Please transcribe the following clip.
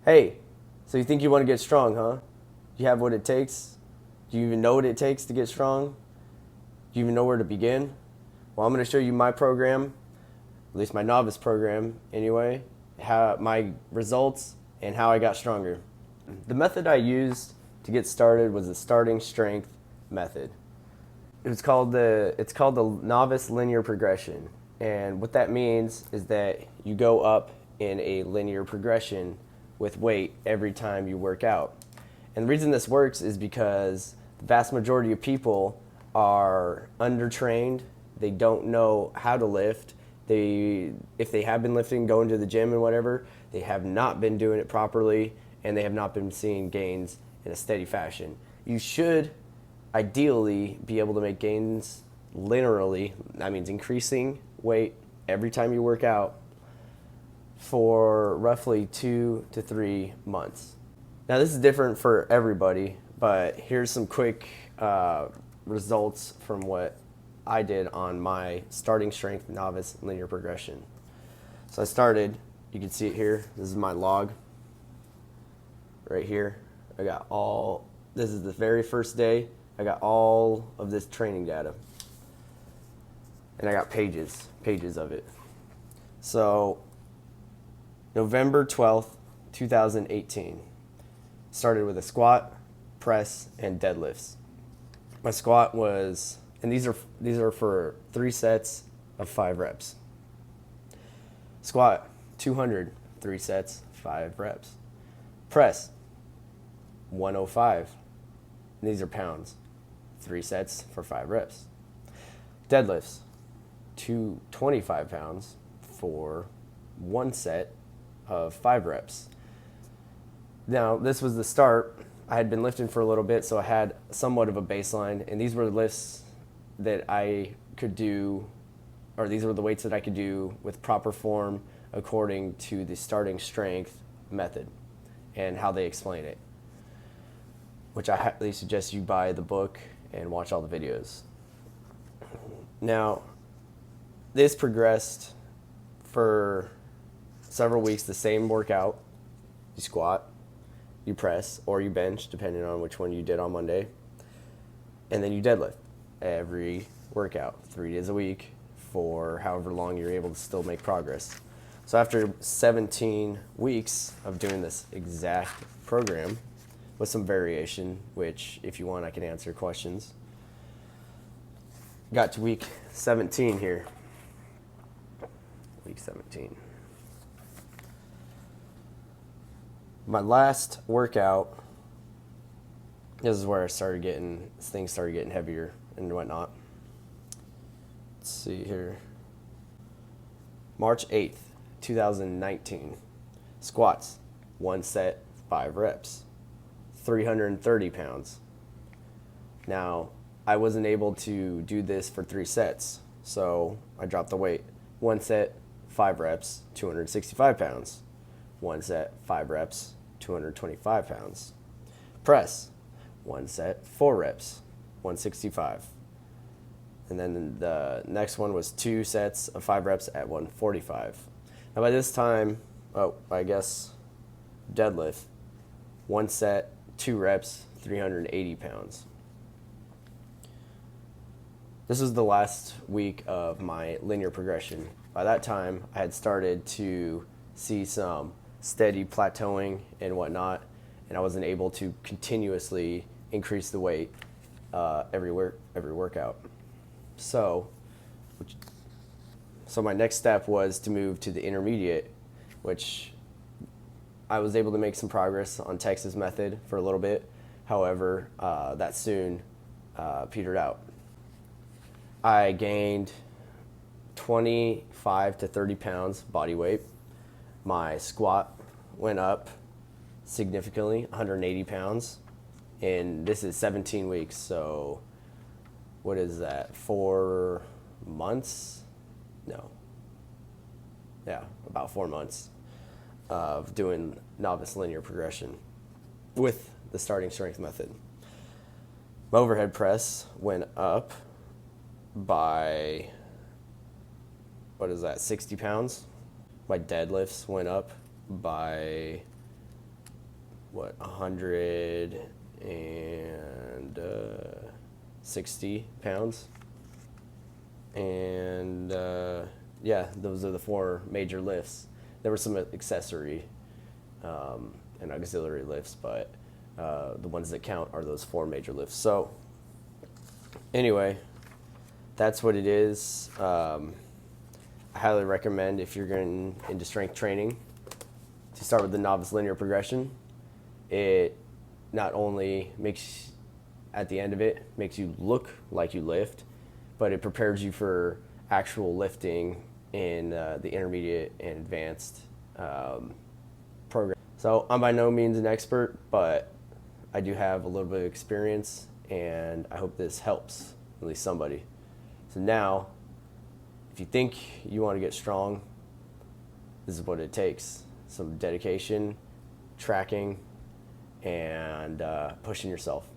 Hey, so you think you want to get strong, huh? Do you have what it takes? Do you even know what it takes to get strong? Do you even know where to begin? Well, I'm going to show you my program, at least my novice program anyway, how my results and how I got stronger. The method I used to get started was the starting strength method. It's called the novice linear progression. And what that means is that you go up in a linear progression with weight every time you work out. And the reason this works is because the vast majority of people are undertrained. They don't know how to lift. If they have been lifting, going to the gym and whatever, they have not been doing it properly, and they have not been seeing gains in a steady fashion. You should ideally be able to make gains linearly. That means increasing weight every time you work out for roughly 2 to 3 months. Now, this is different for everybody, but here's some quick results from what I did on my starting strength novice linear progression. So I started, you can see it here. This is my log right here. This is the very first day. I got all of this training data. And I got pages of it. So November 12th, 2018. Started with a squat, press, and deadlifts. My squat was, and these are for 3 sets of 5 reps. Squat, 200, 3 sets, 5 reps. Press, 105. And these are pounds. 3 sets for 5 reps. Deadlifts, 225 pounds for 1 set of 5 reps. Now, this was the start. I had been lifting for a little bit, so I had somewhat of a baseline, and these were the lifts that I could do, or these were the weights that I could do with proper form according to the starting strength method and how they explain it, which I highly suggest you buy the book and watch all the videos. Now, this progressed for several weeks, the same workout. You squat, you press, or you bench, depending on which one you did on Monday. And then you deadlift every workout, 3 days a week for however long you're able to still make progress. So after 17 weeks of doing this exact program with some variation, which if you want I can answer questions, got to week 17 here. Week 17. My last workout, this is where things started getting heavier and whatnot. Let's see here. March 8th, 2019. Squats, 1 set, 5 reps. 330 pounds. Now, I wasn't able to do this for 3 sets, so I dropped the weight. 1 set, 5 reps, 265 pounds. 1 set, 5 reps, 225 pounds. Press, 1 set, 4 reps, 165. And then the next one was 2 sets of 5 reps at 145. Now by this time, deadlift, 1 set, 2 reps, 380 pounds. This was the last week of my linear progression. By that time, I had started to see some steady plateauing and whatnot, and I wasn't able to continuously increase the weight every workout. So my next step was to move to the intermediate, which I was able to make some progress on Texas method for a little bit. However, that soon petered out. I gained 25 to 30 pounds body weight. My squat went up significantly, 180 pounds. And this is 17 weeks, so what is that, 4 months? No. Yeah, about 4 months of doing novice linear progression with the starting strength method. My overhead press went up by, 60 pounds. My deadlifts went up by 160 pounds. And yeah, those are the 4 major lifts. There were some accessory and auxiliary lifts, but the ones that count are those 4 major lifts. So anyway, that's what it is. I highly recommend, if you're getting into strength training, to start with the novice linear progression. It not only makes, at the end of it, makes you look like you lift, but it prepares you for actual lifting in the intermediate and advanced program. So I'm by no means an expert, but I do have a little bit of experience, and I hope this helps at least somebody. So now, if you think you want to get strong, this is what it takes: some dedication, tracking, and pushing yourself.